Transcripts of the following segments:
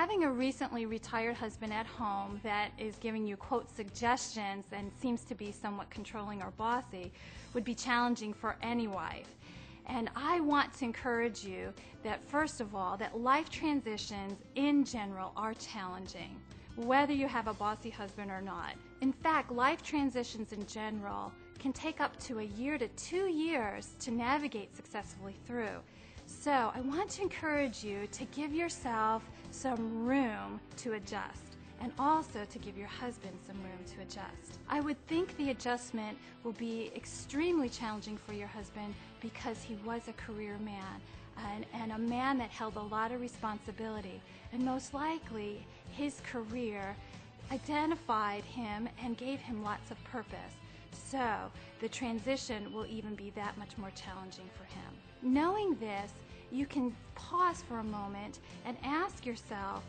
Having a recently retired husband at home that is giving you, quote, suggestions and seems to be somewhat controlling or bossy would be challenging for any wife. And I want to encourage you that, first of all, that life transitions in general are challenging, whether you have a bossy husband or not. In fact, life transitions in general can take up to a year to 2 years to navigate successfully through. So I want to encourage you to give yourself some room to adjust, and also to give your husband some room to adjust. I would think the adjustment will be extremely challenging for your husband because he was a career man and a man that held a lot of responsibility, and most likely his career identified him and gave him lots of purpose. So the transition will even be that much more challenging for him. Knowing this, you can pause for a moment and ask yourself,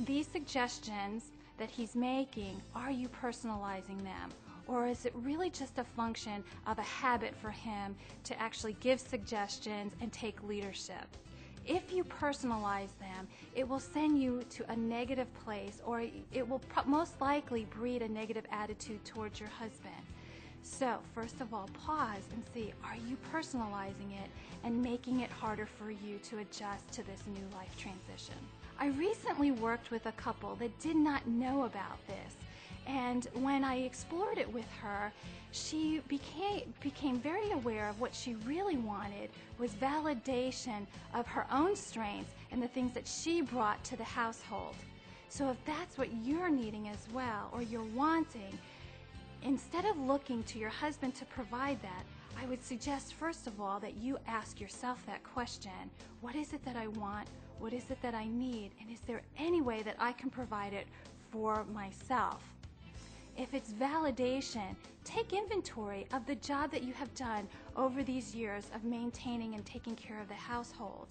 these suggestions that he's making, are you personalizing them? Or is it really just a function of a habit for him to actually give suggestions and take leadership? If you personalize them, it will send you to a negative place, or it will most likely breed a negative attitude towards your husband. So, first of all, pause and see, are you personalizing it and making it harder for you to adjust to this new life transition? I recently worked with a couple that did not know about this, and when I explored it with her, she became very aware of what she really wanted was validation of her own strengths and the things that she brought to the household. So if that's what you're needing as well, or you're wanting, instead of looking to your husband to provide that, I would suggest, first of all, that you ask yourself that question. What is it that I want? What is it that I need? And is there any way that I can provide it for myself? If it's validation, take inventory of the job that you have done over these years of maintaining and taking care of the household.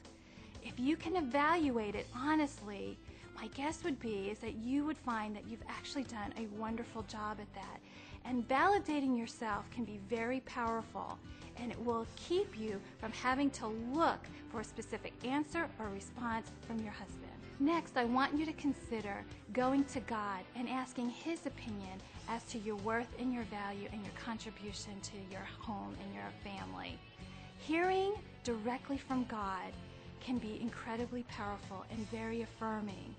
If you can evaluate it honestly, my guess would be is that you would find that you've actually done a wonderful job at that. And validating yourself can be very powerful, and it will keep you from having to look for a specific answer or response from your husband. Next, I want you to consider going to God and asking His opinion as to your worth and your value and your contribution to your home and your family. Hearing directly from God can be incredibly powerful and very affirming.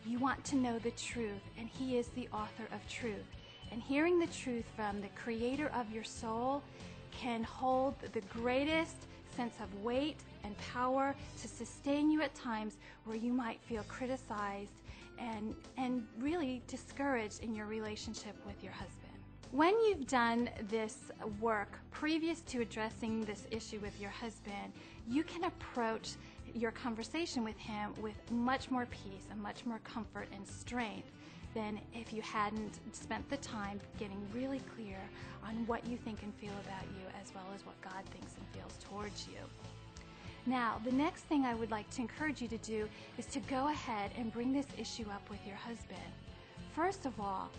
You want to know the truth, and He is the author of truth. And hearing the truth from the Creator of your soul can hold the greatest sense of weight and power to sustain you at times where you might feel criticized and really discouraged in your relationship with your husband. When you've done this work previous to addressing this issue with your husband, you can approach your conversation with him with much more peace and much more comfort and strength than if you hadn't spent the time getting really clear on what you think and feel about you, as well as what God thinks and feels towards you. Now, the next thing I would like to encourage you to do is to go ahead and bring this issue up with your husband. First of all,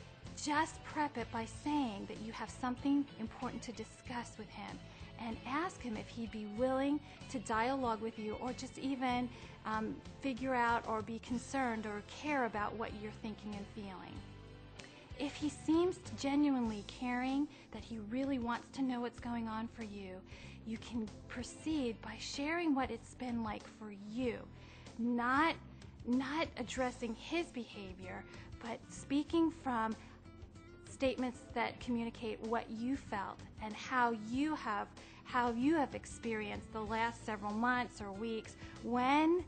just prep it by saying that you have something important to discuss with him, and ask him if he'd be willing to dialogue with you, or just even figure out or be concerned or care about what you're thinking and feeling. If he seems genuinely caring, that he really wants to know what's going on for you, you can proceed by sharing what it's been like for you, not addressing his behavior, but speaking from statements that communicate what you felt and how you have experienced the last several months or weeks when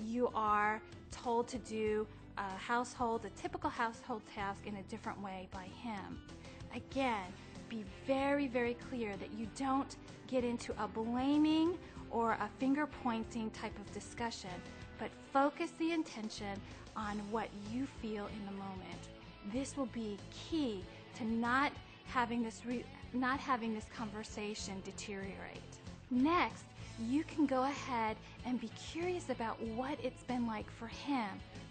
you are told to do a typical household task in a different way by him. Again, be very, very clear that you don't get into a blaming or a finger-pointing type of discussion, but focus the intention on what you feel in the moment. This will be key to not having this conversation deteriorate. Next, you can go ahead and be curious about what it's been like for him.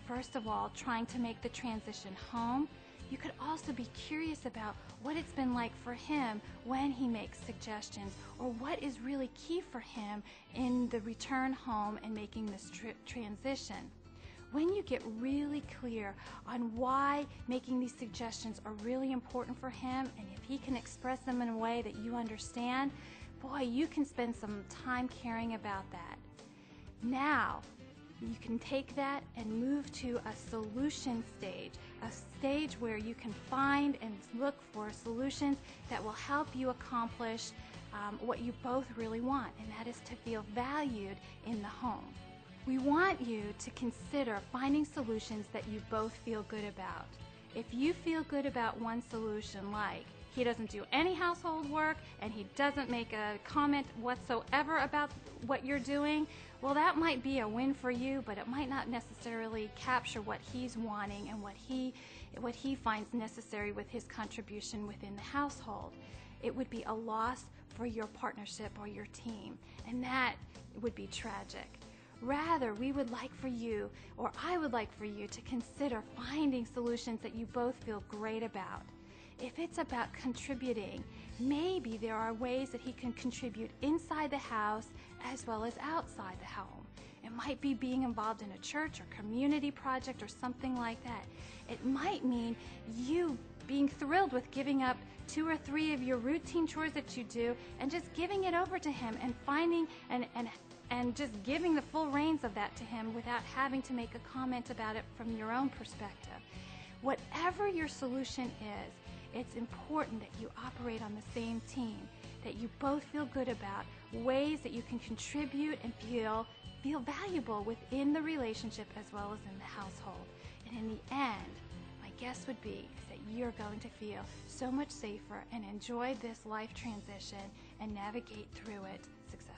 First of all, trying to make the transition home. You could also be curious about what it's been like for him when he makes suggestions, or what is really key for him in the return home and making this transition. when you get really clear on why making these suggestions are really important for him, and if he can express them in a way that you understand, boy, you can spend some time caring about that. Now, you can take that and move to a solution stage, a stage where you can find and look for solutions that will help you accomplish what you both really want, and that is to feel valued in the home. We want you to consider finding solutions that you both feel good about. If you feel good about one solution, like he doesn't do any household work and he doesn't make a comment whatsoever about what you're doing, well, that might be a win for you, but it might not necessarily capture what he's wanting and what he finds necessary with his contribution within the household. It would be a loss for your partnership or your team, and that would be tragic. Rather, we would like for you, or I would like for you, to consider finding solutions that you both feel great about. If it's about contributing, maybe there are ways that he can contribute inside the house as well as outside the home. It might be being involved in a church or community project or something like that. It might mean you being thrilled with giving up 2 or 3 of your routine chores that you do and just giving it over to him and finding and just giving the full reins of that to him without having to make a comment about it from your own perspective. Whatever your solution is, it's important that you operate on the same team, that you both feel good about, ways that you can contribute and feel valuable within the relationship as well as in the household. And in the end, my guess would be that you're going to feel so much safer and enjoy this life transition and navigate through it successfully.